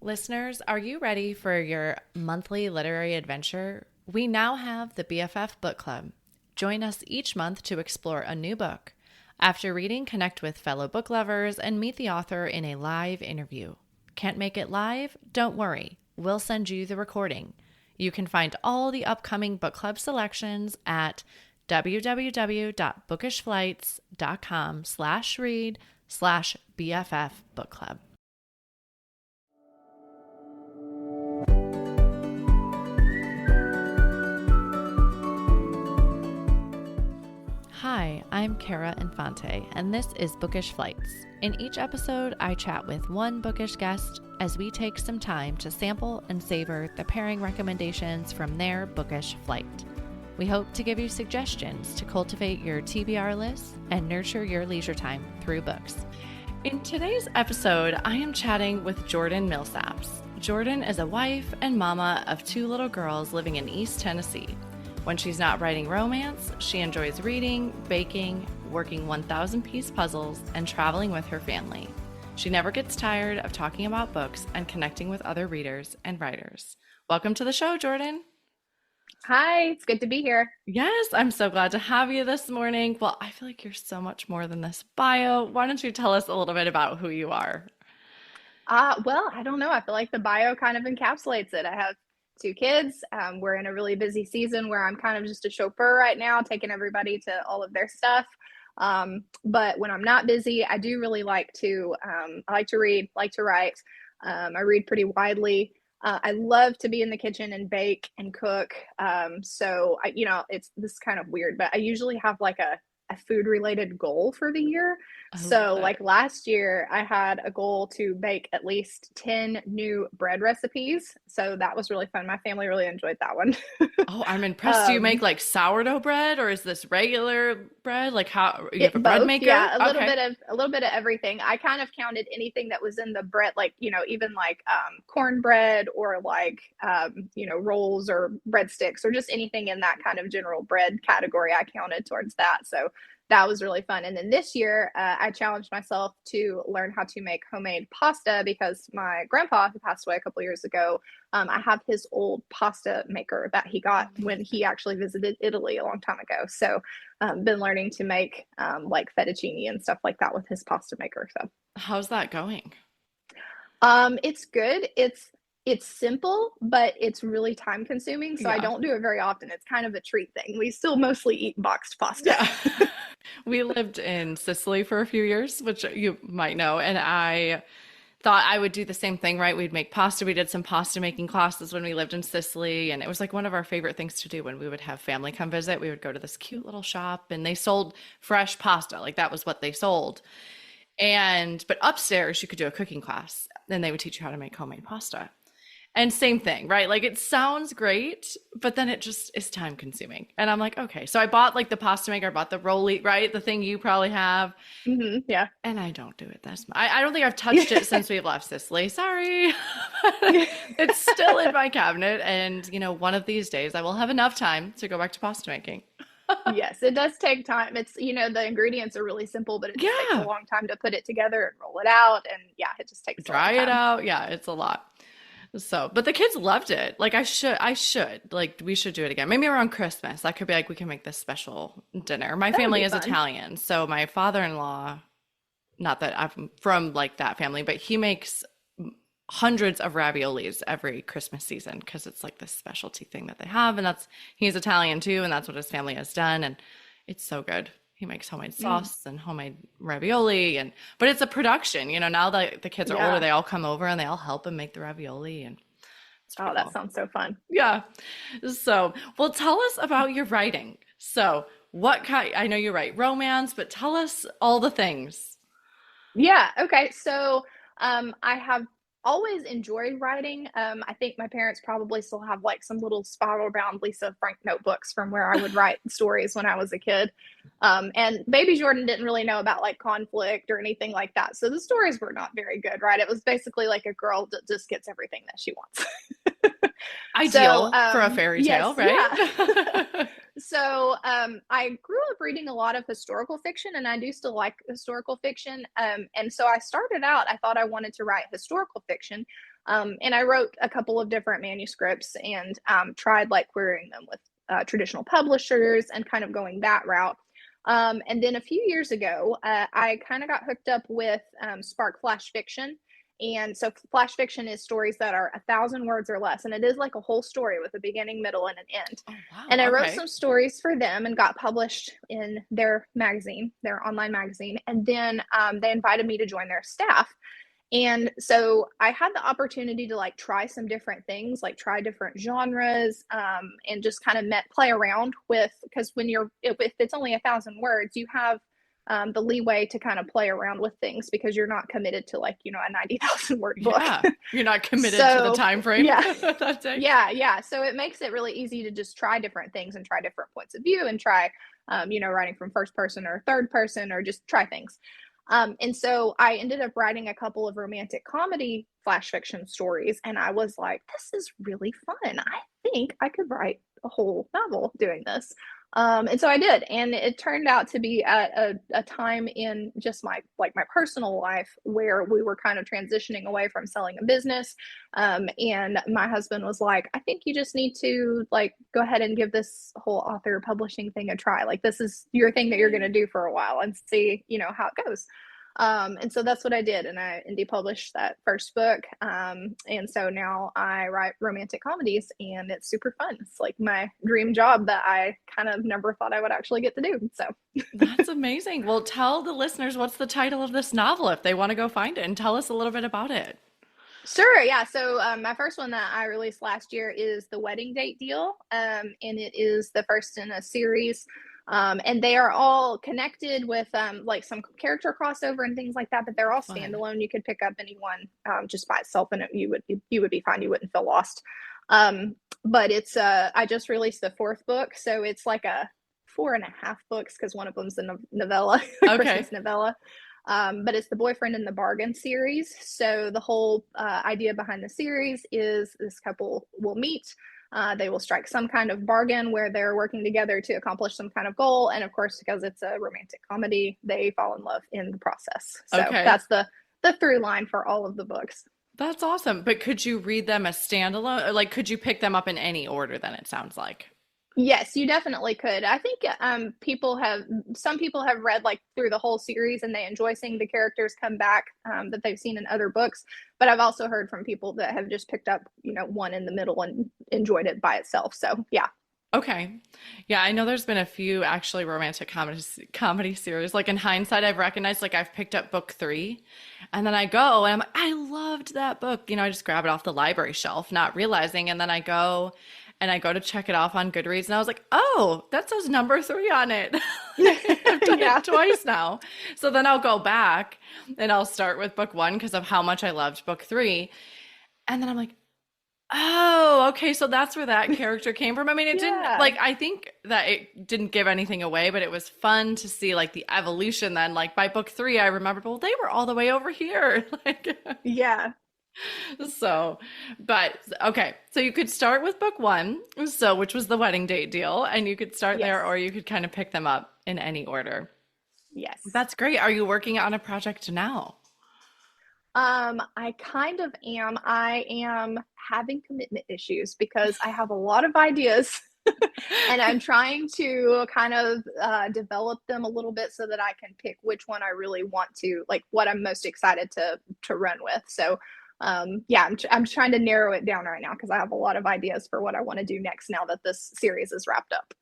Listeners, are you ready for your monthly literary adventure? We now have the BFF Book Club. Join us each month to explore a new book. After reading, connect with fellow book lovers and meet the author in a live interview. Can't make it live? Don't worry. We'll send you the recording. You can find all the upcoming book club selections at www.bookishflights.com/read/BFF book club. Hi, I'm Kara Infante, and this is Bookish Flights. In each episode, I chat with one bookish guest as we take some time to sample and savor the pairing recommendations from their bookish flight. We hope to give you suggestions to cultivate your TBR list and nurture your leisure time through books. In today's episode, I am chatting with Jordan Millsaps. Jordan is a wife and mama of two little girls living in East Tennessee. When she's not writing romance, she enjoys reading, baking, working 1,000-piece puzzles, and traveling with her family. She never gets tired of talking about books and connecting with other readers and writers. Welcome to the show, Jordan. Hi, it's good to be here. Yes, I'm so glad to have you this morning. Well, I feel like you're so much more than this bio. Why don't you tell us a little bit about who you are? Well, I don't know. I feel like the bio kind of encapsulates it. I have two kids. We're in a really busy season where I'm kind of just a chauffeur right now, taking everybody to all of their stuff. But when I'm not busy, I do really I like to read, like to write. I read pretty widely. I love to be in the kitchen and bake and cook. It's this is kind of weird, but I usually have like a food related goal for the year. I So love it. like last year I had a goal to bake at least 10 new bread recipes. So that was really fun. My family really enjoyed that one. Oh, I'm impressed. Do you make Um, like sourdough bread or is this regular bread? Like how you have It a bread both, maker? yeah, Okay. a little bit of everything. I kind of counted anything that was in the bread, like even like cornbread or like rolls or breadsticks or just anything in that kind of general bread category. I counted towards that, so that was really fun. And then this year, I challenged myself to learn how to make homemade pasta because my grandpa, who passed away a couple years ago, I have his old pasta maker that he got when he actually visited Italy a long time ago. So been learning to make like fettuccine and stuff like that with his pasta maker. So How's that going? it's good. It's simple, but it's really time consuming. So I Yeah. don't do it very often. It's kind of a treat thing. We still mostly eat boxed pasta. Yeah. We lived in Sicily for a few years, which you might know, and I thought I would do the same thing, right? We'd make pasta. We did some pasta making classes when we lived in Sicily, and it was like one of our favorite things to do when we would have family come visit. We would go to this cute little shop and they sold fresh pasta. Like that was what they sold. But upstairs you could do a cooking class and they would teach you how to make homemade pasta. And same thing, right? Like it sounds great, but then it just is time consuming. And I'm like, okay. So I bought like the pasta maker, I bought the Rolly, right? The thing you probably have. Yeah. And I don't do it this much. I don't think I've touched it since we've left Sicily. Sorry. It's still in my cabinet. And, one of these days I will have enough time to go back to pasta making. Yes, it does take time. It's, the ingredients are really simple, but it just takes a Yeah. long time to put it together and roll it out. And yeah, it just takes a long Dry it time. out. Yeah, it's a lot. So, but the kids loved it. Like like we should do it again. Maybe around Christmas. That could be like we can make this special dinner. My That would family be is fun. Italian, so my father-in-law, not that I'm from like that family, but he makes hundreds of raviolis every Christmas season because it's like this specialty thing that they have, and he's Italian too, and that's what his family has done, and it's so good. He makes homemade Mm, sauce and homemade ravioli, but it's a production. Now that the kids are older, yeah. they all come over and they all help him make the ravioli, and it's Oh, pretty that cool. sounds so fun. Yeah. So, well, tell us about your writing. So, what kind? I know you write romance, but tell us all the things. Yeah. Okay. So, I have always enjoyed writing. I think my parents probably still have like some little spiral bound Lisa Frank notebooks from where I would write stories when I was a kid. And baby Jordan didn't really know about like conflict or anything like that. So the stories were not very good, right? It was basically like a girl that just gets everything that she wants. So, Ideal for a fairy yes, tale, right? yeah. So, I grew up reading a lot of historical fiction, and I do still like historical fiction. And so I started out, I thought I wanted to write historical fiction. And I wrote a couple of different manuscripts and tried like querying them with traditional publishers and kind of going that route. And then a few years ago, I kind of got hooked up with Spark Flash Fiction. And so flash fiction is stories that are 1,000 words or less. And it is like a whole story with a beginning, middle, and an end. Oh, wow. And I wrote Okay. some stories for them and got published in their magazine, their online magazine. And then they invited me to join their staff. And so I had the opportunity to like try some different things, like try different genres, and just kind of play around with, because if it's only 1,000 words, you have the leeway to kind of play around with things because you're not committed to like, a 90,000 word book. Yeah. You're not committed to the So, time frame. yeah. That day. Yeah. So it makes it really easy to just try different things and try different points of view and try, writing from first person or third person or just try things. And so I ended up writing a couple of romantic comedy flash fiction stories. And I was like, this is really fun. I think I could write a whole novel doing this. And so I did. And it turned out to be at a time in just my personal life where we were kind of transitioning away from selling a business. And my husband was like, I think you just need to like go ahead and give this whole author publishing thing a try. Like this is your thing that you're going to do for a while and see, how it goes. And so that's what I did. And I indie published that first book. And so now I write romantic comedies and it's super fun. It's like my dream job that I kind of never thought I would actually get to do. So That's amazing. Well, tell the listeners what's the title of this novel if they want to go find it, and tell us a little bit about it. Sure. Yeah. So my first one that I released last year is The Wedding Date Deal. And it is the first in a series. And they are all connected with like some character crossover and things like that, but they're all Fun. standalone. You could pick up any one just by itself, and you would be fine. You wouldn't feel lost. But it's I just released the fourth book, so it's like a 4.5 books because one of them's a novella, Okay. Christmas novella. But it's the Boyfriend in the Bargain series. So the whole idea behind the series is this couple will meet. They will strike some kind of bargain where they're working together to accomplish some kind of goal. And of course, because it's a romantic comedy, they fall in love in the process. So Okay. that's the through line for all of the books. That's awesome. But could you read them as standalone? Or like, could you pick them up in any order then, it sounds like? Yes, you definitely could. I think some people have read like through the whole series and they enjoy seeing the characters come back that they've seen in other books. But I've also heard from people that have just picked up, one in the middle and enjoyed it by itself. So yeah. Okay. Yeah, I know there's been a few actually romantic comedy series. Like in hindsight, I've recognized like I've picked up book 3 and then I go and I'm like, I loved that book. I just grab it off the library shelf, not realizing. And then I go to check it off on Goodreads and I was like, oh, that says number 3 on it. I've done it twice now. So then I'll go back and I'll start with book 1 because of how much I loved book 3. And then I'm like, oh, okay. So that's where that character came from. I mean, it didn't I think that it didn't give anything away, but it was fun to see like the evolution then. Like by book 3, I remember, well, they were all the way over here. Yeah. So, but okay. So you could start with book 1, which was the wedding date deal, and you could start there, or you could kind of pick them up in any order. Yes. That's great. Are you working on a project now? I kind of am. I am having commitment issues because I have a lot of ideas and I'm trying to kind of develop them a little bit so that I can pick which one I really want to, like what I'm most excited to run with. So, I'm trying to narrow it down right now because I have a lot of ideas for what I want to do next now that this series is wrapped up.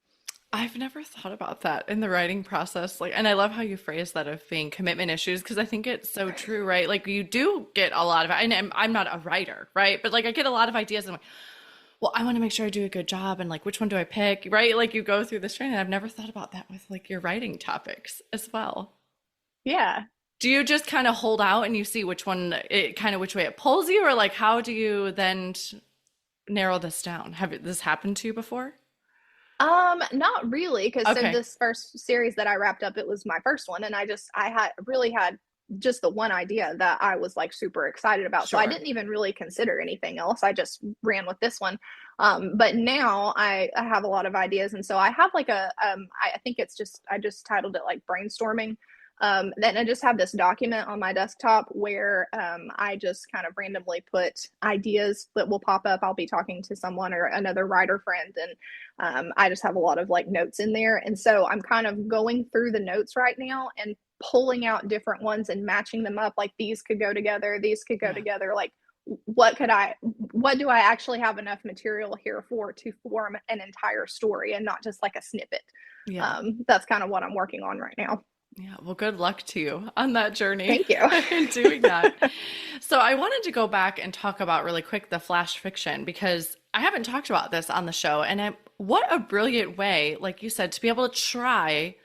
I've never thought about that in the writing process. And I love how you phrase that of being commitment issues because I think it's so true, right? Like you do get a lot of, and I'm not a writer, right? But like I get a lot of ideas and I'm like, well, I want to make sure I do a good job and like which one do I pick, right? Like you go through this training. I've never thought about that with like your writing topics as well. Yeah. Do you just kind of hold out and you see which way it pulls you, or like how do you then narrow this down? Have this happened to you before? Not really, because so this first series that I wrapped up, it was my first one, and I had just the one idea that I was like super excited about. Sure. So I didn't even really consider anything else. I just ran with this one. But now I have a lot of ideas, and so I have like I think I just titled it like brainstorming. Then I just have this document on my desktop where I just kind of randomly put ideas that will pop up. I'll be talking to someone or another writer friend, and I just have a lot of like notes in there. And so I'm kind of going through the notes right now and pulling out different ones and matching them up. Like these could go together, these could go together. Like what do I actually have enough material here for to form an entire story and not just like a snippet? That's kind of what I'm working on right now. Yeah, well, good luck to you on that journey. Thank you. In doing that. So I wanted to go back and talk about really quick the flash fiction, because I haven't talked about this on the show. And what a brilliant way, like you said, to be able to try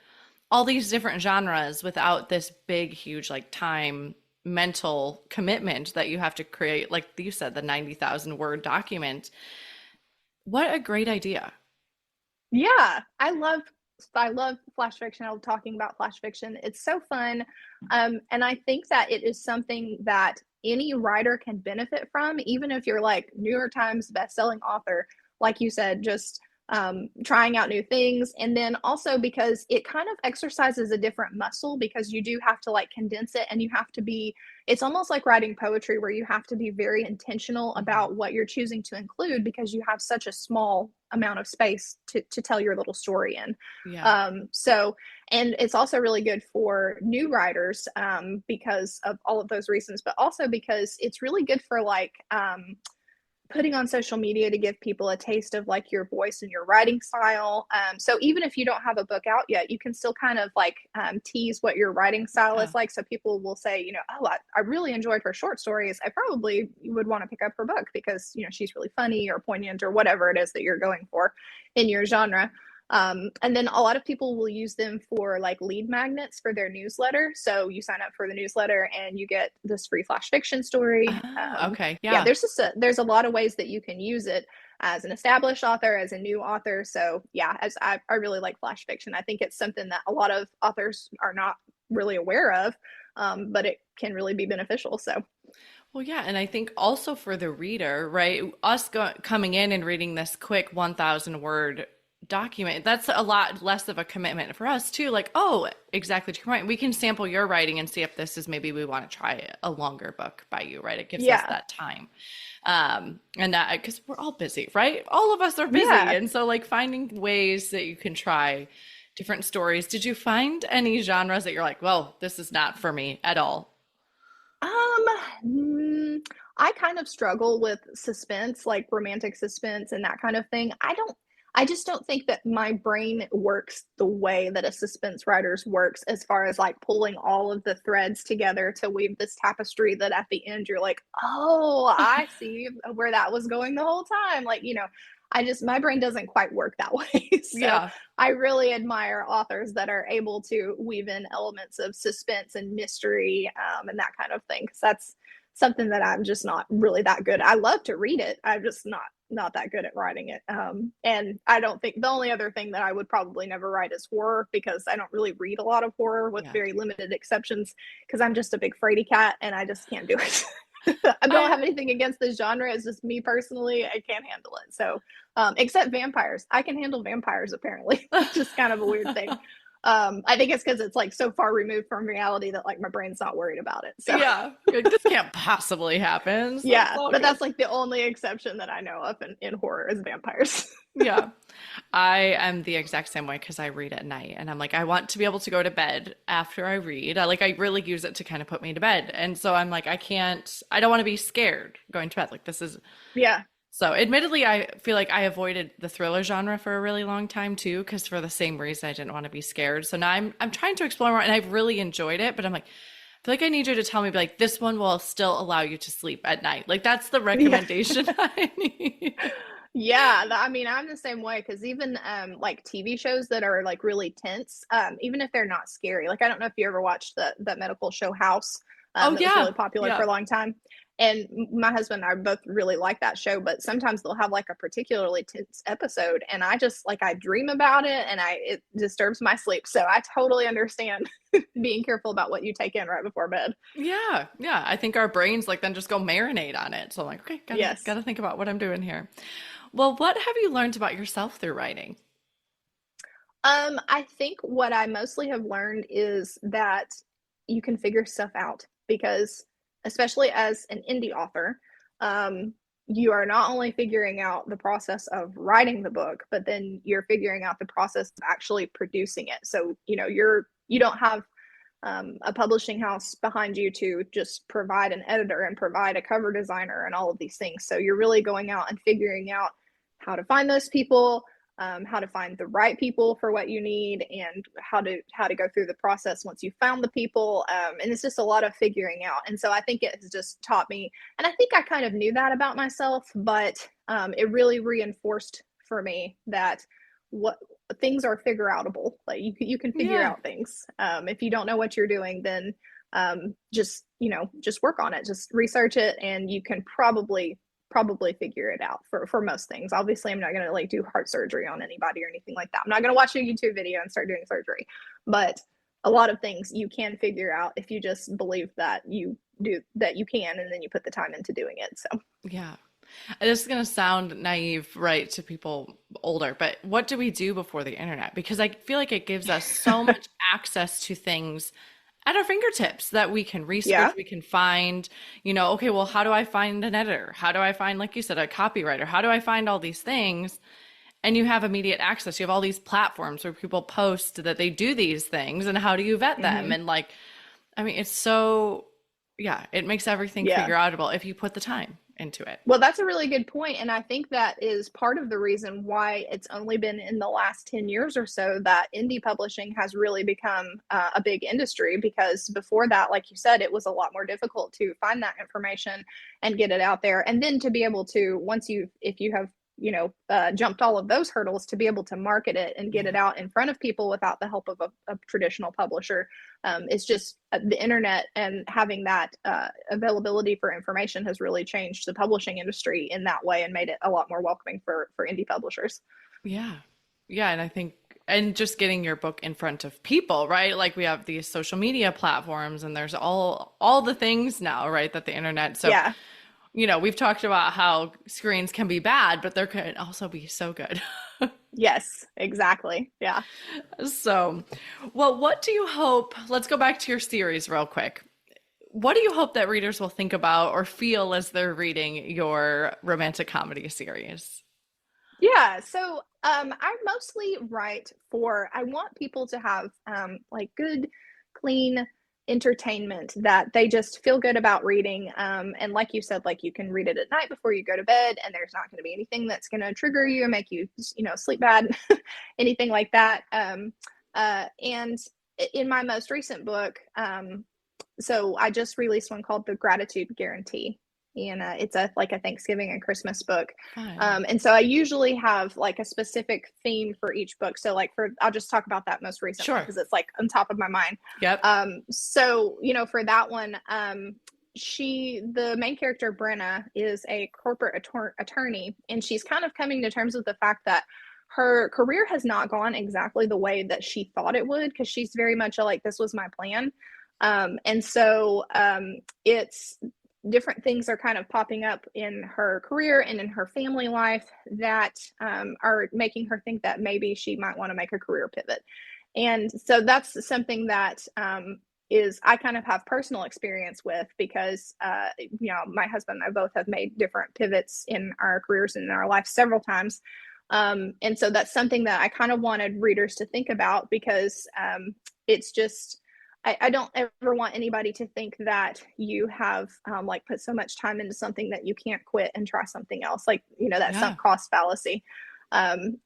all these different genres without this big, huge, like time, mental commitment that you have to create. Like you said, the 90,000 word document. What a great idea. Yeah, I love flash fiction. I love talking about flash fiction. It's so fun. And I think that it is something that any writer can benefit from, even if you're like New York Times bestselling author, like you said, just trying out new things. And then also because it kind of exercises a different muscle, because you do have to like condense it, and you have to be, it's almost like writing poetry where you have to be very intentional about what you're choosing to include, because you have such a small amount of space to tell your little story in. So, and it's also really good for new writers because of all of those reasons, but also because it's really good for like putting on social media to give people a taste of like your voice and your writing style. So even if you don't have a book out yet, you can still kind of like tease what your writing style is like. So people will say, you know, oh, I really enjoyed her short stories. I probably would want to pick up her book because, you know, she's really funny or poignant or whatever it is that you're going for in your genre. And then a lot of people will use them for like lead magnets for their newsletter. So you sign up for the newsletter and you get this free flash fiction story. Okay. Yeah. There's a lot of ways that you can use it as an established author, as a new author. So yeah, I really like flash fiction. I think it's something that a lot of authors are not really aware of, but it can really be beneficial. So. Well, yeah. And I think also for the reader, right? Us coming in and reading this quick 1,000 word document, that's a lot less of a commitment for us too. Like, oh, exactly to your point, we can sample your writing and see if this is, maybe we want to try a longer book by you, right? It gives us that time. And that, because we're all busy, right? All of us are busy. And so like finding ways that you can try different stories. Did you find any genres that you're like, well, this is not for me at all? I kind of struggle with suspense, like romantic suspense and that kind of thing. I just don't think that my brain works the way that a suspense writer's works, as far as like pulling all of the threads together to weave this tapestry that at the end you're like, oh, I see where that was going the whole time. Like, you know, my brain doesn't quite work that way. So I really admire authors that are able to weave in elements of suspense and mystery and that kind of thing, because that's something that I'm just not really that good. I love to read it. I'm just not that good at writing it. And I don't think, the only other thing that I would probably never write is horror, because I don't really read a lot of horror, with very limited exceptions, because I'm just a big fraidy cat and I just can't do it. I don't have anything against the genre. It's just me personally, I can't handle it. So except vampires. I can handle vampires, apparently. It's just kind of a weird thing. I think it's because it's like so far removed from reality that like my brain's not worried about it. So this can't possibly happen. So but that's like the only exception that I know of in horror is vampires. I am the exact same way, because I read at night and I'm like, I want to be able to go to bed after I read. I really use it to kind of put me to bed. And so I'm like, I don't want to be scared going to bed. Like this is So admittedly, I feel like I avoided the thriller genre for a really long time too, because for the same reason, I didn't want to be scared. So now I'm trying to explore more, and I've really enjoyed it. But I'm like, I feel like I need you to tell me, like, this one will still allow you to sleep at night. Like that's the recommendation I need. I mean, I'm the same way, because even like TV shows that are like really tense, even if they're not scary. Like I don't know if you ever watched that medical show House. That was really popular for a long time. And my husband and I both really like that show, but sometimes they'll have like a particularly tense episode, and I just like, I dream about it, and it disturbs my sleep. So I totally understand being careful about what you take in right before bed. Yeah. I think our brains like then just go marinate on it. So I'm like, okay, gotta think about what I'm doing here. Well, what have you learned about yourself through writing? I think what I mostly have learned is that you can figure stuff out because, especially as an indie author, you are not only figuring out the process of writing the book, but then you're figuring out the process of actually producing it. So, you don't have a publishing house behind you to just provide an editor and provide a cover designer and all of these things. So you're really going out and figuring out how to find those people, how to find the right people for what you need, and how to go through the process once you found the people. And it's just a lot of figuring out. And so I think it has just taught me, and I think I kind of knew that about myself, but it really reinforced for me that what things are figure outable. Like you can figure Yeah. out things. If you don't know what you're doing, then just work on it, just research it, and you can probably figure it out for most things. Obviously, I'm not going to like do heart surgery on anybody or anything like that. I'm not going to watch a YouTube video and start doing surgery, but a lot of things you can figure out if you just believe that you can, and then you put the time into doing it. So Yeah. This is going to sound naive, right, to people older, but what do we do before the internet? Because I feel like it gives us so much access to things at our fingertips that we can research, yeah. we can find, okay, well, how do I find an editor? How do I find, like you said, a copywriter? How do I find all these things? And you have immediate access. You have all these platforms where people post that they do these things, and how do you vet them? Mm-hmm. And like, I mean, it's so, yeah, it makes everything Yeah. figure outable if you put the time into it. Well, that's a really good point, and I think that is part of the reason why it's only been in the last 10 years or so that indie publishing has really become a big industry, because before that, like you said, it was a lot more difficult to find that information and get it out there. And then to be able to, if you have jumped all of those hurdles, to be able to market it and get it out in front of people without the help of a traditional publisher. It's just the internet and having that availability for information has really changed the publishing industry in that way and made it a lot more welcoming for indie publishers. Yeah. Yeah. And I think, and just getting your book in front of people, right? Like we have these social media platforms, and there's all the things now, right? That the internet. So, Yeah. We've talked about how screens can be bad, but they can also be so good. Yes, exactly. Yeah. So, well, what do you hope? Let's go back to your series real quick. What do you hope that readers will think about or feel as they're reading your romantic comedy series? Yeah. So I mostly I want people to have like good, clean entertainment that they just feel good about reading. And like you said, like you can read it at night before you go to bed, and there's not going to be anything that's going to trigger you and make you, sleep bad, anything like that. And in my most recent book, so I just released one called The Gratitude Guarantee, and it's a Thanksgiving and Christmas book. Fun. And so I usually have like a specific theme for each book. So I'll just talk about that most recent one Sure. because it's like on top of my mind. Yep. So for that one, the main character Brenna is a corporate attorney, and she's kind of coming to terms with the fact that her career has not gone exactly the way that she thought it would, because she's very much like, this was my plan. And so it's different things are kind of popping up in her career and in her family life that are making her think that maybe she might want to make a career pivot. And so that's something that I kind of have personal experience with, because my husband and I both have made different pivots in our careers and in our life several times. And so that's something that I kind of wanted readers to think about, because it's just, I don't ever want anybody to think that you have put so much time into something that you can't quit and try something else, that sunk cost fallacy. And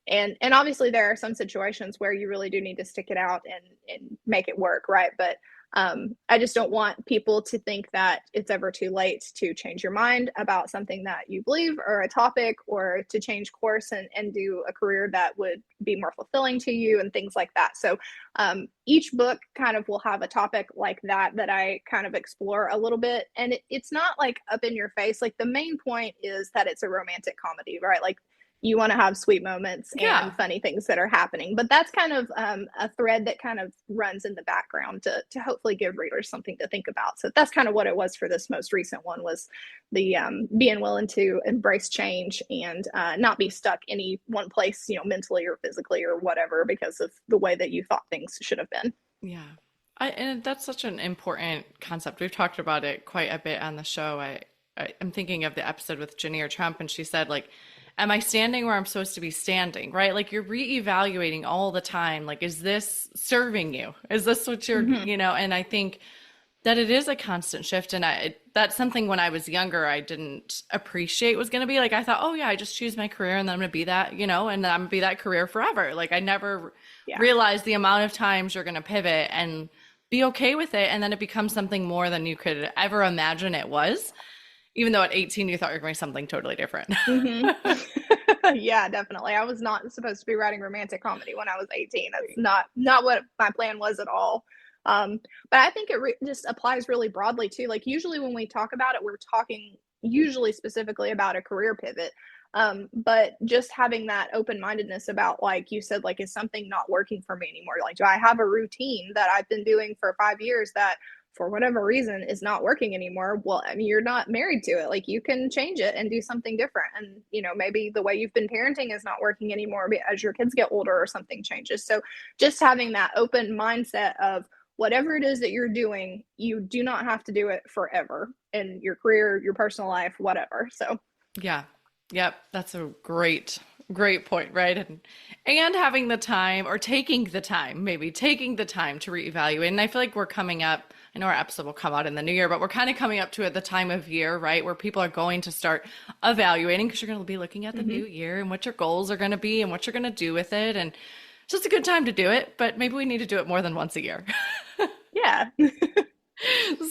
obviously there are some situations where you really do need to stick it out and make it work, right? But I just don't want people to think that it's ever too late to change your mind about something that you believe, or a topic, or to change course and do a career that would be more fulfilling to you and things like that. So each book kind of will have a topic like that I kind of explore a little bit. And it's not like up in your face. Like the main point is that it's a romantic comedy, right? Like you want to have sweet moments Yeah. and funny things that are happening. But that's kind of a thread that kind of runs in the background to hopefully give readers something to think about. So that's kind of what it was for this most recent one, was the being willing to embrace change and not be stuck any one place, mentally or physically or whatever, because of the way that you thought things should have been. Yeah. And that's such an important concept. We've talked about it quite a bit on the show. I'm thinking of the episode with Janine Trump, and she said, like, am I standing where I'm supposed to be standing, right? Like, you're reevaluating all the time. Like, is this serving you? Is this what you're, and I think that it is a constant shift. And that's something when I was younger, I didn't appreciate was going to be. Like, I thought, oh yeah, I just choose my career and then I'm going to be that, and I'm going to be that career forever. Like, I never realized the amount of times you're going to pivot and be okay with it. And then it becomes something more than you could ever imagine it was. Even though at 18, you thought you were going something totally different. Yeah, definitely. I was not supposed to be writing romantic comedy when I was 18. That's not what my plan was at all. But I think it just applies really broadly too. Like, usually when we talk about it, we're talking usually specifically about a career pivot. But just having that open-mindedness about, like you said, like, is something not working for me anymore? Like, do I have a routine that I've been doing for 5 years that for whatever reason is not working anymore? Well, I mean, you're not married to it. Like, you can change it and do something different. And, maybe the way you've been parenting is not working anymore as your kids get older or something changes. So just having that open mindset of whatever it is that you're doing, you do not have to do it forever in your career, your personal life, whatever. So Yeah. Yep. That's a great point, right? And having the time, or taking the time to reevaluate. And I feel like we're coming up, I know our episode will come out in the new year, but we're kind of coming up to it, the time of year, right, where people are going to start evaluating, because you're going to be looking at the new year and what your goals are going to be and what you're going to do with it. And it's just a good time to do it, but maybe we need to do it more than once a year. yeah.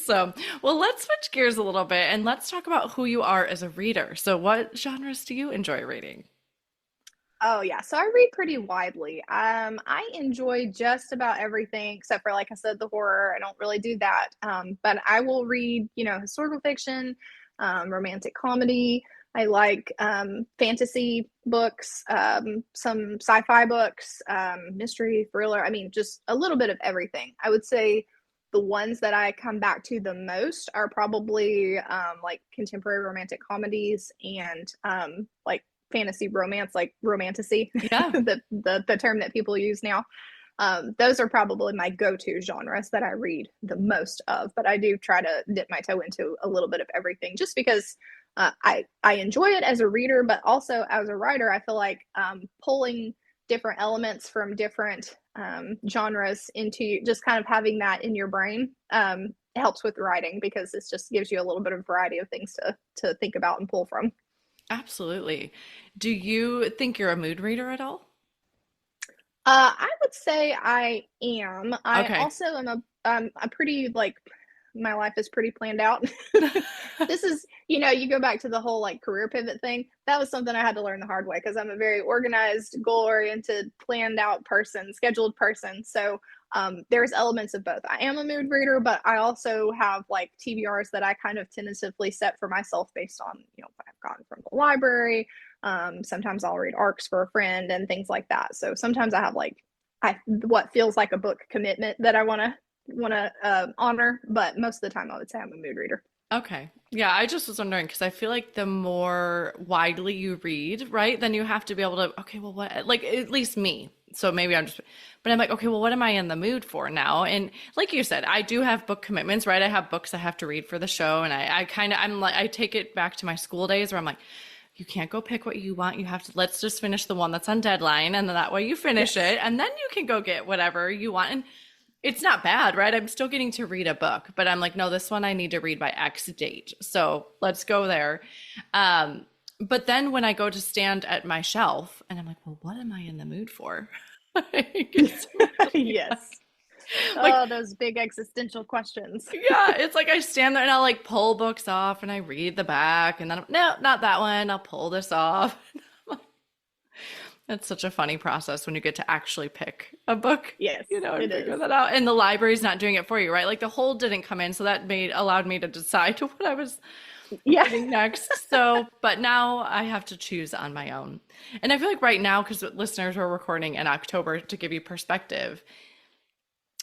So, well, let's switch gears a little bit and let's talk about who you are as a reader. So what genres do you enjoy reading? Oh yeah, so I read pretty widely. I enjoy just about everything except for, like I said, the horror. I don't really do that. But I will read, historical fiction, romantic comedy. I like fantasy books, some sci-fi books, mystery, thriller. I mean, just a little bit of everything. I would say the ones that I come back to the most are probably like contemporary romantic comedies and like fantasy romance, like romantasy, Yeah. the term that people use now. Those are probably my go-to genres that I read the most of, but I do try to dip my toe into a little bit of everything, just because I enjoy it as a reader, but also as a writer, I feel like pulling different elements from different genres into just kind of having that in your brain helps with writing, because it just gives you a little bit of variety of things to think about and pull from. Absolutely. Do you think you're a mood reader at all? I would say I am. I Okay. also am a pretty, like, my life is pretty planned out. This is, you go back to the whole like career pivot thing. That was something I had to learn the hard way, because I'm a very organized, goal oriented, planned out person, scheduled person. So there's elements of both. I am a mood reader, but I also have like TBRs that I kind of tentatively set for myself based on, what I've gotten from the library. Sometimes I'll read arcs for a friend and things like that. So sometimes I have like what feels like a book commitment that I want to honor, but most of the time I would say I'm a mood reader. Okay. Yeah, I just was wondering, because I feel like the more widely you read, right, then you have to be able to, okay, well, what, like, at least me. So maybe but I'm like, okay, well, what am I in the mood for now? And like you said, I do have book commitments, right? I have books I have to read for the show. And I'm like, I take it back to my school days where I'm like, you can't go pick what you want. You have to, let's just finish the one that's on deadline. And then that way you finish it. And then you can go get whatever you want. And it's not bad, right? I'm still getting to read a book, but I'm like, no, this one I need to read by X date. So let's go there. But then when I go to stand at my shelf and I'm like, well, what am I in the mood for? Yes. Like, oh, those big existential questions. yeah, it's like I stand there and I'll like pull books off and I read the back and then no, not that one. I'll pull this off. It's such a funny process when you get to actually pick a book, Yes, and figure that out. And the library's not doing it for you, right? Like the hold didn't come in, so that allowed me to decide what I was Yeah. reading next. So, but now I have to choose on my own. And I feel like right now, because listeners were recording in October, to give you perspective,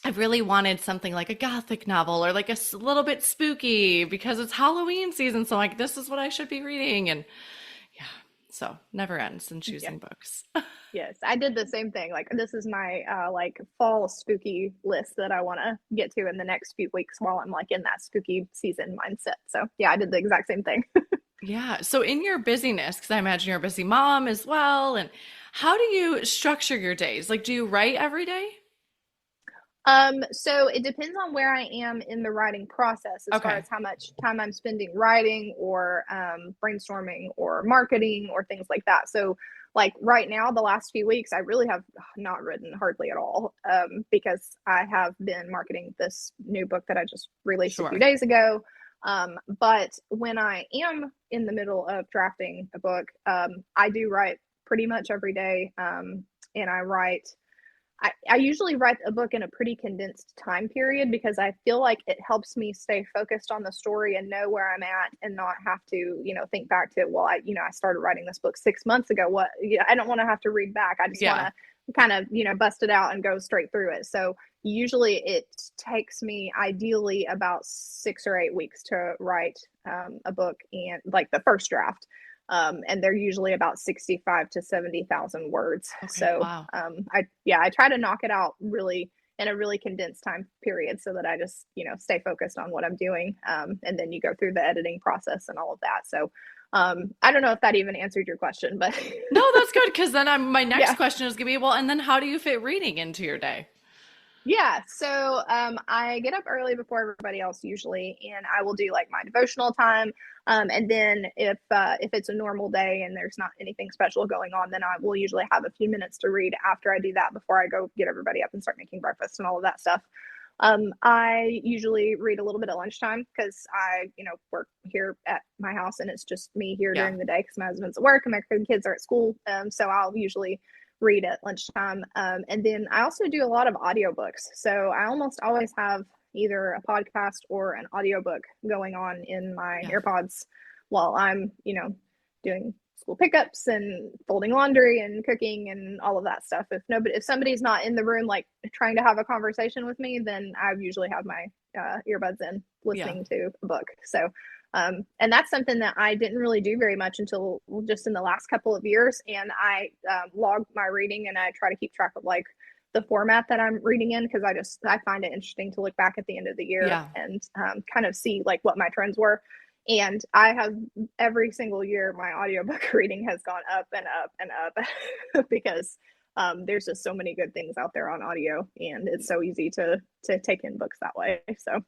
I really wanted something like a gothic novel or like little bit spooky because it's Halloween season. So like, this is what I should be reading. And yeah, so never ends in Yeah. choosing books. Yes, I did the same thing. Like this is my like fall spooky list that I want to get to in the next few weeks while I'm like in that spooky season mindset. So yeah, I did the exact same thing. Yeah. So in your busyness, because I imagine you're a busy mom as well, and how do you structure your days? Like, do you write every day? So it depends on where I am in the writing process as far Okay. as how much time I'm spending writing or brainstorming or marketing or things like that. So like right now, the last few weeks, I really have not written hardly at all because I have been marketing this new book that I just released a few Sure. days ago. But when I am in the middle of drafting a book, I do write pretty much every day. And I usually write a book in a pretty condensed time period because I feel like it helps me stay focused on the story and know where I'm at and not have to, think back to, well, I started writing this book 6 months ago. I don't want to have to read back. I just want Yeah. to kind of, bust it out and go straight through it. So usually it takes me ideally about 6 or 8 weeks to write a book and like the first draft. And they're usually about 65 to 70,000 words. Okay. So, Wow. I try to knock it out really in a really condensed time period so that I just, stay focused on what I'm doing. And then you go through the editing process and all of that. So, I don't know if that even answered your question, but No, that's good because then my next yeah. question is gonna be, well, and then how do you fit reading into your day? Yeah, so I get up early before everybody else usually, and I will do like my devotional time. And then if it's a normal day and there's not anything special going on, then I will usually have a few minutes to read after I do that before I go get everybody up and start making breakfast and all of that stuff. I usually read a little bit at lunchtime because I, work here at my house and it's just me here Yeah. during the day because my husband's at work and my kids are at school. So I'll usually read at lunchtime. And then I also do a lot of audiobooks. So I almost always have either a podcast or an audiobook going on in my Yeah. AirPods while I'm, doing school pickups and folding laundry and cooking and all of that stuff. If somebody's not in the room, like trying to have a conversation with me, then I usually have my earbuds in Yeah. listening to a book. So and that's something that I didn't really do very much until just in the last couple of years. And I log my reading and I try to keep track of like the format that I'm reading in because I find it interesting to look back at the end of the year Yeah. and kind of see like what my trends were. And I have every single year my audiobook reading has gone up and up and up because there's just so many good things out there on audio and it's so easy to take in books that way. So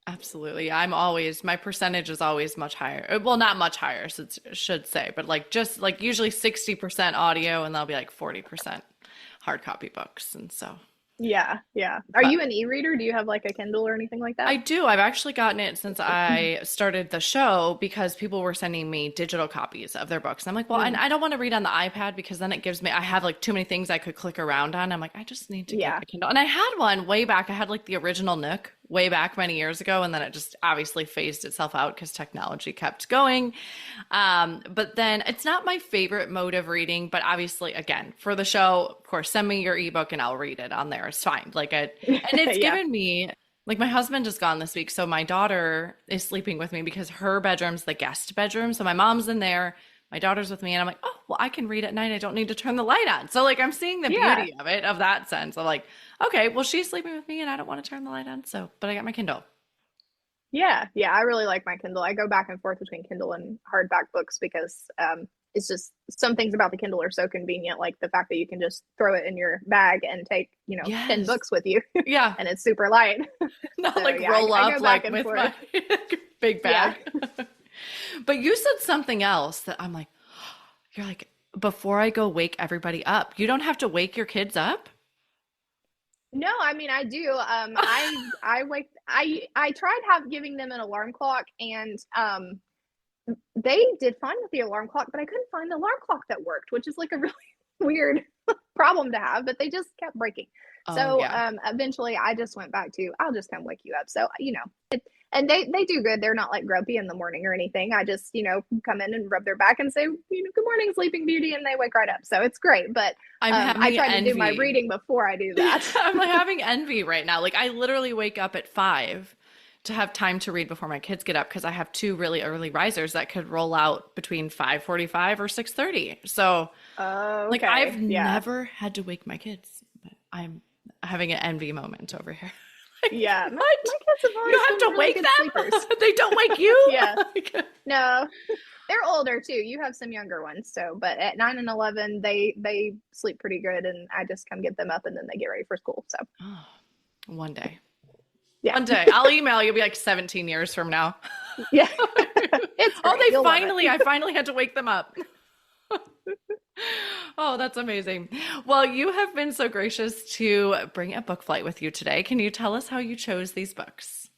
Absolutely. My percentage is always much higher. Well, not much higher, so should say, but like just like usually 60% audio and that'll be like 40% hard copy books. And so, yeah, yeah. Are but you an e-reader? Do you have like a Kindle or anything like I that? do. I've actually gotten it since I started the show because people were sending me digital copies of their books. And I'm like, well, and Mm, I don't want to read on the iPad because then I have like too many things I could click around on. I'm like, I just need to get yeah, a Kindle. And I had one way back. I had like the original Nook way back many years ago. And then it just obviously phased itself out because technology kept going. But then it's not my favorite mode of reading, but obviously, again, for the show, of course, send me your ebook and I'll read it on there. It's fine. And it's yeah, given me like my husband is gone this week, so my daughter is sleeping with me because her bedroom's the guest bedroom. So my mom's in there, my daughter's with me, and I'm like, oh, well, I can read at night. I don't need to turn the light on. So like I'm seeing the yeah, beauty of it, of that sense. I'm like, okay, well, she's sleeping with me and I don't want to turn the light on. So, but I got my Kindle. yeah, yeah. I really like my Kindle. I go back and forth between Kindle and hardback books because it's just some things about the Kindle are so convenient, like the fact that you can just throw it in your bag and take 10 Yes. books with you, Yeah. and it's super light. Not So like yeah, roll I up go back like and with forth. my big Yeah. bag. But you said something else that I'm like, you're like, before I go wake everybody up, you don't have to wake your kids up? No, I mean I do. I wake I tried giving them an alarm clock and they did fine with the alarm clock, but I couldn't find the alarm clock that worked, which is like a really weird problem to have, but they just kept breaking. Oh, So yeah. eventually I just went back to I'll just come wake you up. So And they do good. They're not like grumpy in the morning or anything. I just, come in and rub their back and say, good morning, Sleeping Beauty, and they wake right up. So it's great. But I'm I having try to do my envy. reading before I do that. I'm like having envy right now. Like I literally wake up at 5 to have time to read before my kids get up because I have two really early risers that could roll out between 5:45 or 6:30. So Oh, like okay. I've Yeah. never had to wake my kids, but I'm having an envy moment over here. Yeah. My What? kids have always You have been to really wake good them? sleepers. They don't wake you? Yeah. No, they're older too. You have some younger ones. So, but at 9 and 11, they sleep pretty good. And I just come get them up and then they get ready for school. So, Oh, one day. yeah. One day. I'll email you, be like 17 years from now. Yeah. It's Oh, great. You'll love it. I finally had to wake them up. Oh, that's amazing. Well, you have been so gracious to bring a book flight with you today. Can you tell us how you chose these books?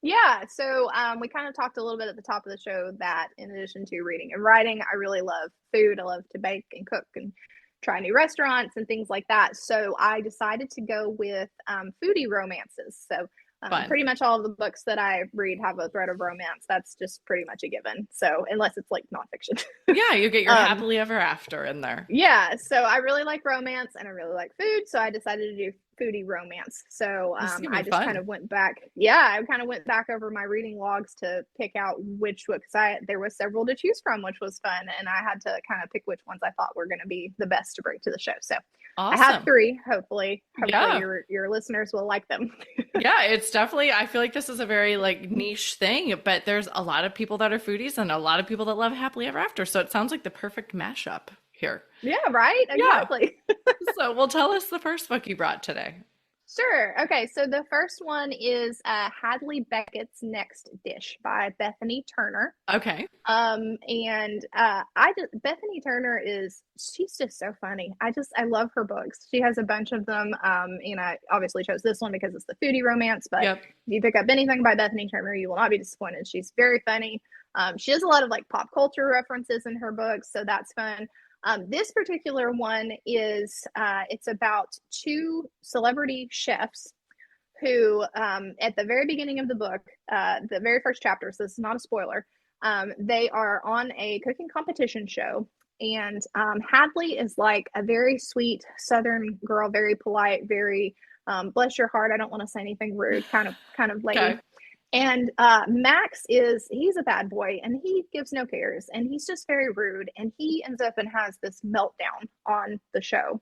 Yeah, so we kind of talked a little bit at the top of the show that in addition to reading and writing, I really love food. I love to bake and cook and try new restaurants and things like that. So I decided to go with foodie romances. So Fun. pretty much all of the books that I read have a thread of romance. That's just pretty much a given. So unless it's like nonfiction. Yeah, you get your happily ever after in there. Yeah, so I really like romance and I really like food, so I decided to do foodie romance. So I just kind of went back. Yeah, I kind of went back over my reading logs to pick out which books there was several to choose from, which was fun, and I had to kind of pick which ones I thought were going to be the best to bring to the show. So awesome. I have 3. Hopefully yeah. your listeners will like them. Yeah, it's definitely, I feel like this is a very like niche thing, but there's a lot of people that are foodies and a lot of people that love happily ever after. So it sounds like the perfect mashup here. Yeah, right? Exactly. Yeah. So, well, tell us the first book you brought today. Sure. Okay, so the first one is Hadley Beckett's Next Dish by Bethany Turner. Okay. And Bethany Turner she's just so funny. I love her books. She has a bunch of them. And I obviously chose this one because it's the foodie romance, but if you pick up anything by Bethany Turner, you will not be disappointed. She's very funny. She has a lot of like pop culture references in her books, so that's fun. This particular one is it's about 2 celebrity chefs who at the very beginning of the book, the very first chapter, so this is not a spoiler, they are on a cooking competition show, and Hadley is like a very sweet Southern girl, very polite, very bless your heart, I don't want to say anything rude kind of lady. Okay. And Max he's a bad boy and he gives no cares and he's just very rude, and he ends up and has this meltdown on the show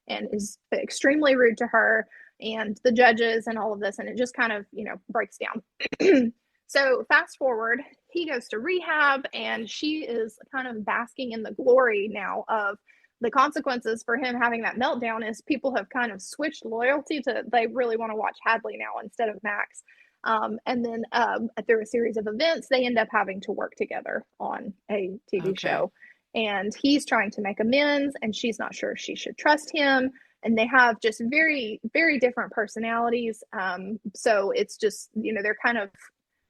and is extremely rude to her and the judges and all of this, and it just kind of breaks down. So fast forward, he goes to rehab and she is kind of basking in the glory now of the consequences for him having that meltdown, is people have kind of switched loyalty to, they really want to watch Hadley now instead of Max. And then through a series of events, they end up having to work together on a TV show. And he's trying to make amends, and she's not sure she should trust him. And they have just very, very different personalities. So it's just, they're kind of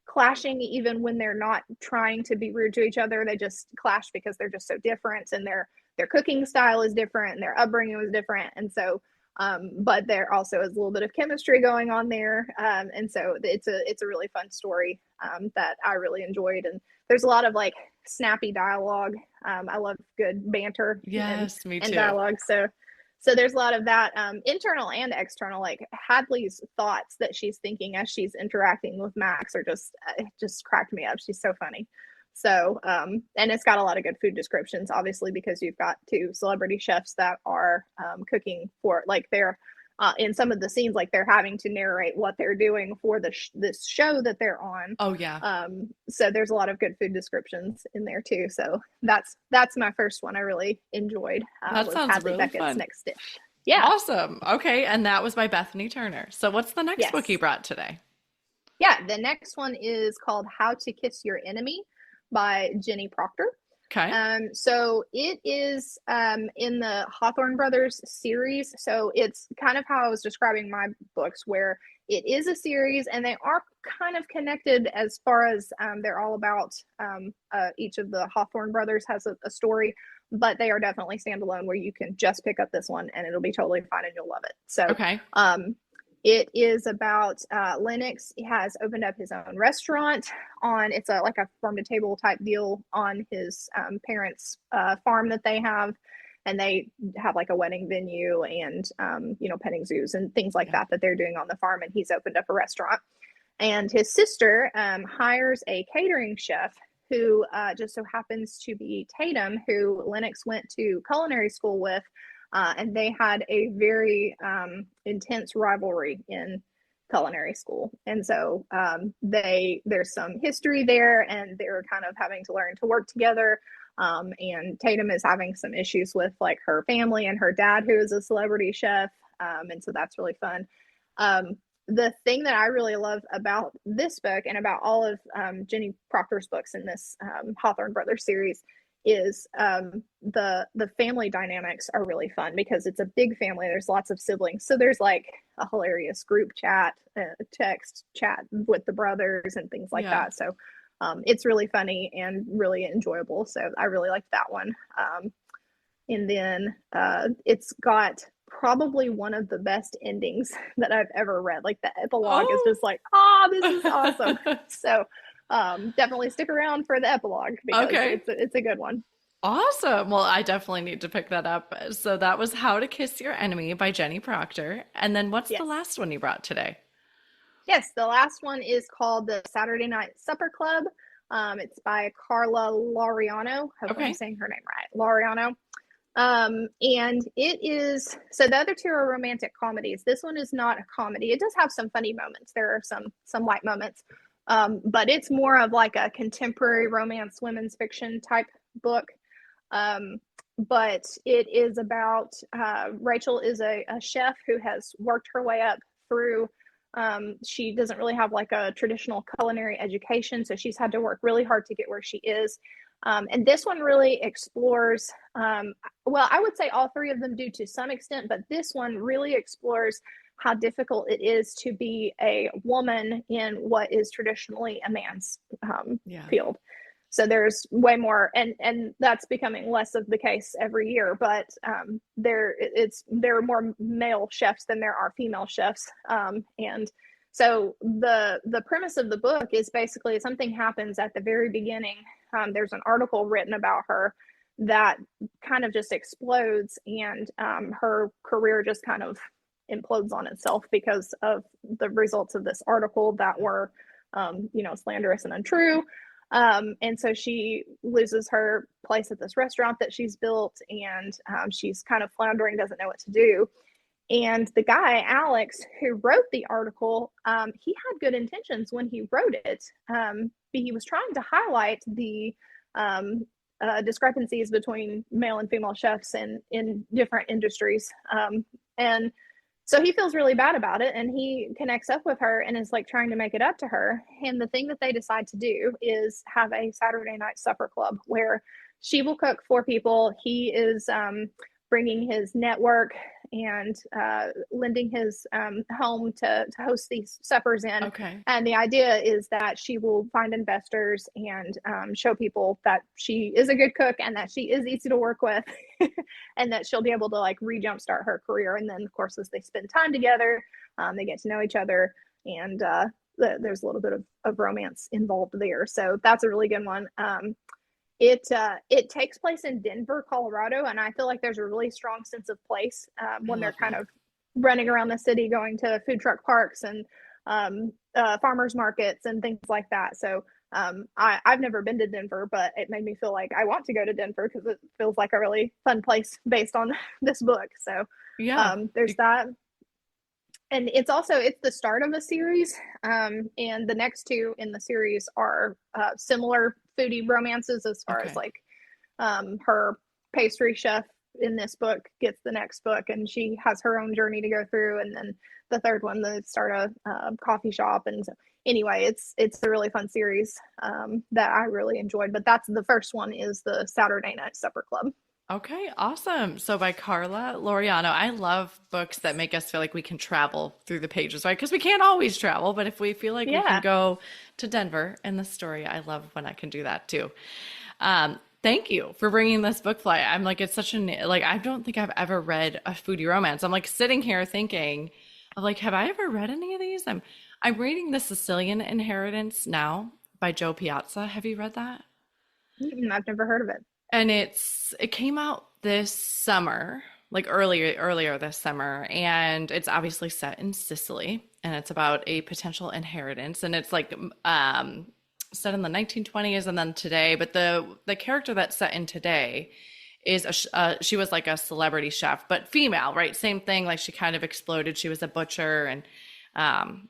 clashing even when they're not trying to be rude to each other. They just clash because they're just so different, and their cooking style is different, and their upbringing was different. And so but there also is a little bit of chemistry going on there, and so it's a really fun story that I really enjoyed, and there's a lot of like snappy dialogue. I love good banter. Yes, me too. And dialogue. So there's a lot of that, internal and external. Like Hadley's thoughts that she's thinking as she's interacting with Max are just cracked me up. She's so funny. So, and it's got a lot of good food descriptions, obviously, because you've got 2 celebrity chefs that are cooking for, like, they're in some of the scenes, like they're having to narrate what they're doing for this show that they're on. Oh yeah. So there's a lot of good food descriptions in there too. So that's my first one I really enjoyed. That sounds Hadley really Beckett's fun. Next Dish. Yeah. Awesome. Okay, and that was by Bethany Turner. So what's the next book you brought today? Yeah, the next one is called How to Kiss Your Enemy by Jenny Proctor. Okay. So it is in the Hawthorne Brothers series. So it's kind of how I was describing my books, where it is a series and they are kind of connected as far as they're all about each of the Hawthorne brothers has a story, but they are definitely standalone where you can just pick up this one and it'll be totally fine and you'll love it. So It is about Lennox has opened up his own restaurant on, it's a like a farm to table type deal on his parents' farm that they have. And they have like a wedding venue and, petting zoos and things like that they're doing on the farm. And he's opened up a restaurant. And his sister hires a catering chef who just so happens to be Tatum, who Lennox went to culinary school with. And they had a very intense rivalry in culinary school. And so there's some history there, and they're kind of having to learn to work together. And Tatum is having some issues with like her family and her dad, who is a celebrity chef. And so that's really fun. The thing that I really love about this book and about all of Jenny Proctor's books in this Hawthorne Brothers series is the family dynamics are really fun because it's a big family. There's lots of siblings. So there's like a hilarious group chat, text chat with the brothers and things like that. So it's really funny and really enjoyable. So I really liked that one. And then it's got probably one of the best endings that I've ever read. Like the epilogue is just like, this is awesome. So definitely stick around for the epilogue because it's a good one. Awesome. Well, I definitely need to pick that up. So that was How to Kiss Your Enemy by Jenny Proctor. And then what's the last one you brought today? Yes, the last one is called The Saturday Night Supper Club. It's by Carla Laureano. Hopefully I'm saying her name right. Laureano. And it is, so the other two are romantic comedies. This one is not a comedy. It does have some funny moments. There are some light moments. But it's more of like a contemporary romance women's fiction type book. But it is about Rachel is a chef who has worked her way up through. She doesn't really have like a traditional culinary education, so she's had to work really hard to get where she is. And this one really explores, well, I would say all three of them do to some extent, but this one really explores how difficult it is to be a woman in what is traditionally a man's field. So there's way more, and that's becoming less of the case every year, but there are more male chefs than there are female chefs. And so the premise of the book is basically something happens at the very beginning. There's an article written about her that kind of just explodes, and her career just kind of implodes on itself because of the results of this article that were, slanderous and untrue. And so she loses her place at this restaurant that she's built, and she's kind of floundering, doesn't know what to do. And the guy, Alex, who wrote the article, he had good intentions when he wrote it. He was trying to highlight the discrepancies between male and female chefs in different industries. And so he feels really bad about it, and he connects up with her and is like trying to make it up to her. And the thing that they decide to do is have a Saturday night supper club where she will cook for people. He is bringing his network and lending his home to host these suppers in. And the idea is that she will find investors and show people that she is a good cook and that she is easy to work with and that she'll be able to like re-jumpstart her career. And then of course, as they spend time together, they get to know each other, and there's a little bit of romance involved there. So that's a really good one. It takes place in Denver, Colorado, and I feel like there's a really strong sense of place when they're kind of running around the city, going to food truck parks and farmers markets and things like that. So I've never been to Denver, but it made me feel like I want to go to Denver because it feels like a really fun place based on this book. So there's that. And it's the start of a series, and the next two in the series are similar foodie romances as far as like her pastry chef in this book gets the next book, and she has her own journey to go through, and then the third one, they start a coffee shop. And so anyway, it's a really fun series that I really enjoyed. But that's the first one is the Saturday Night Supper Club. Okay, awesome. So by Carla Laureano. I love books that make us feel like we can travel through the pages, right? Because we can't always travel, but if we feel like we can go to Denver in the story, I love when I can do that too. Thank you for bringing this book flight. I'm like, it's such I don't think I've ever read a foodie romance. I'm like sitting here thinking, I'm like, have I ever read any of these? I'm reading The Sicilian Inheritance now by Joe Piazza. Have you read that? I've never heard of it. And it came out this summer, like earlier this summer, and it's obviously set in Sicily, and it's about a potential inheritance, and it's like set in the 1920s and then today. But the character that's set in today is she was like a celebrity chef, but female, right? Same thing. Like she kind of exploded. She was a butcher, and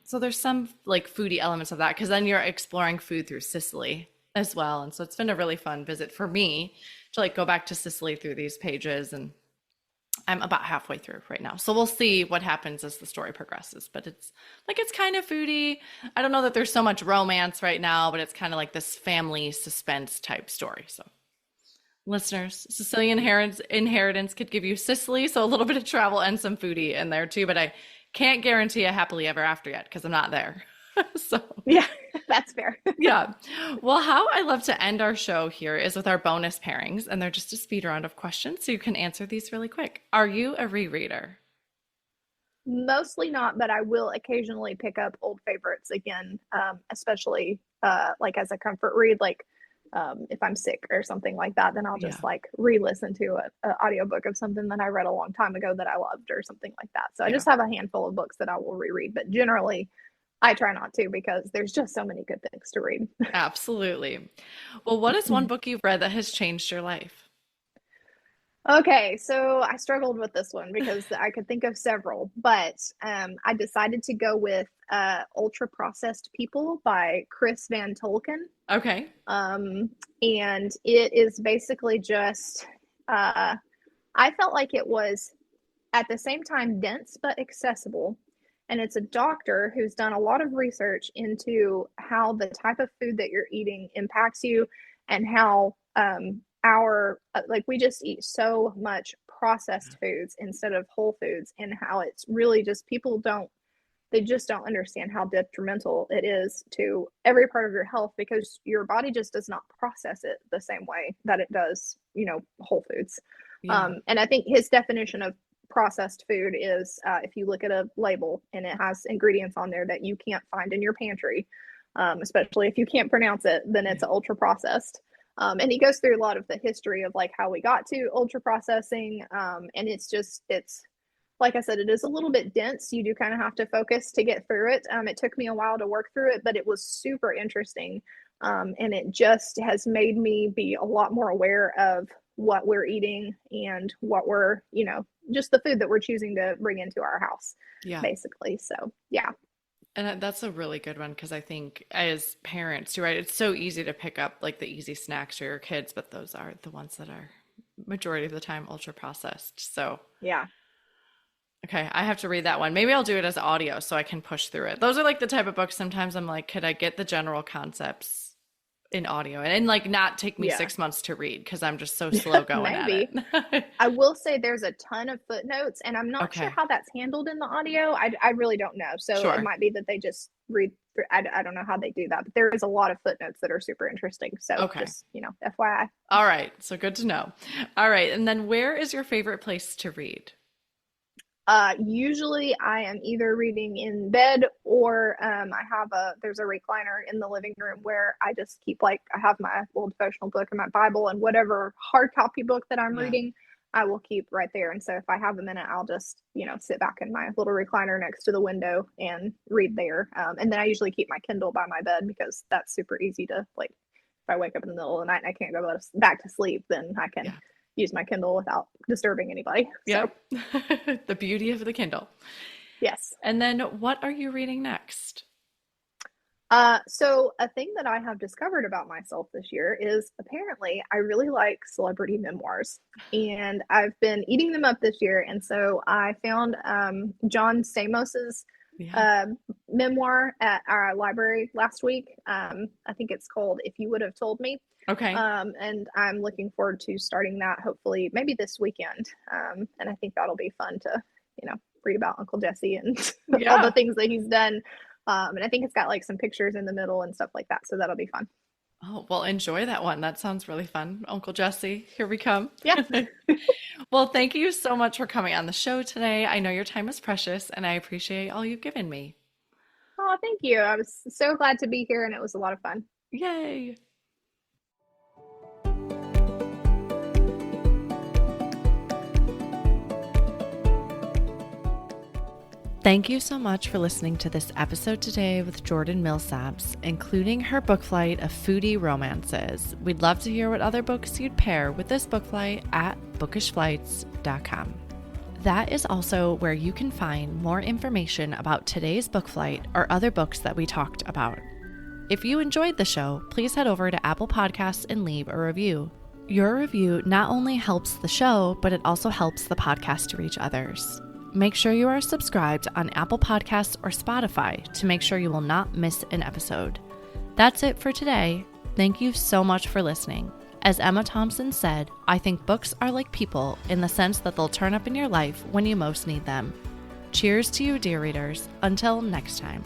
so there's some like foodie elements of that because then you're exploring food through Sicily as well. And so it's been a really fun visit for me to like go back to Sicily through these pages. And I'm about halfway through right now. So we'll see what happens as the story progresses. But it's kind of foodie. I don't know that there's so much romance right now, but it's kind of like this family suspense type story. So listeners, Sicilian Inheritance could give you Sicily. So a little bit of travel and some foodie in there too. But I can't guarantee a happily ever after yet because I'm not there. So yeah, that's fair. yeah. Well, how I love to end our show here is with our bonus pairings, and they're just a speed round of questions, so you can answer these really quick. Are you a rereader? Mostly not, but I will occasionally pick up old favorites again, especially like as a comfort read, like if I'm sick or something like that, then I'll just like re-listen to an audiobook of something that I read a long time ago that I loved or something like that. So I just have a handful of books that I will reread, but generally I try not to because there's just so many good things to read. Absolutely. Well, what is one book you've read that has changed your life? Okay, so I struggled with this one because I could think of several, but I decided to go with Ultra Processed People by Chris Van Tolkien. Okay. And it is basically just, I felt like it was at the same time dense but accessible. And it's a doctor who's done a lot of research into how the type of food that you're eating impacts you and how we just eat so much processed foods instead of whole foods, and how it's really just they just don't understand how detrimental it is to every part of your health because your body just does not process it the same way that it does, whole foods. Yeah. And I think his definition of processed food is if you look at a label and it has ingredients on there that you can't find in your pantry, especially if you can't pronounce it, then it's ultra processed. And he goes through a lot of the history of like how we got to ultra processing. And it's like I said, it is a little bit dense. You do kind of have to focus to get through it. It took me a while to work through it, but it was super interesting. And it just has made me be a lot more aware of what we're eating and what we're, just the food that we're choosing to bring into our house, basically. So, yeah. And that's a really good one because I think as parents too, right, it's so easy to pick up like the easy snacks for your kids, but those are the ones that are majority of the time ultra processed. So, yeah. Okay, I have to read that one. Maybe I'll do it as audio so I can push through it. Those are like the type of books sometimes I'm like, could I get the general concepts in audio and like not take me 6 months to read because I'm just so slow going Maybe. at it. I will say there's a ton of footnotes, and I'm not sure how that's handled in the audio. I really don't know. So it might be that they just read through. I don't know how they do that, but there is a lot of footnotes that are super interesting. So just, FYI. All right. So good to know. All right. And then where is your favorite place to read? Usually I am either reading in bed or there's a recliner in the living room where I just keep I have my little devotional book and my Bible and whatever hard copy book that I'm reading, I will keep right there. And so if I have a minute, I'll just, sit back in my little recliner next to the window and read there. And then I usually keep my Kindle by my bed because that's super easy to if I wake up in the middle of the night and I can't go back to sleep, then I can use my Kindle without disturbing anybody. Yep. So. The beauty of the Kindle. Yes. And then what are you reading next? So a thing that I have discovered about myself this year is apparently I really like celebrity memoirs, and I've been eating them up this year. And so I found John Samos's memoir at our library last week. I think it's called If You Would Have Told Me. Okay. And I'm looking forward to starting that hopefully maybe this weekend. And I think that'll be fun to, read about Uncle Jesse and all the things that he's done. And I think it's got some pictures in the middle and stuff like that. So that'll be fun. Oh, well, enjoy that one. That sounds really fun. Uncle Jesse, here we come. Yeah. Well, thank you so much for coming on the show today. I know your time is precious, and I appreciate all you've given me. Oh, thank you. I was so glad to be here, and it was a lot of fun. Yay! Thank you so much for listening to this episode today with Jordan Millsaps, including her book flight of Foodie Romances. We'd love to hear what other books you'd pair with this book flight at bookishflights.com. That is also where you can find more information about today's book flight or other books that we talked about. If you enjoyed the show, please head over to Apple Podcasts and leave a review. Your review not only helps the show, but it also helps the podcast to reach others. Make sure you are subscribed on Apple Podcasts or Spotify to make sure you will not miss an episode. That's it for today. Thank you so much for listening. As Emma Thompson said, I think books are like people in the sense that they'll turn up in your life when you most need them. Cheers to you, dear readers. Until next time.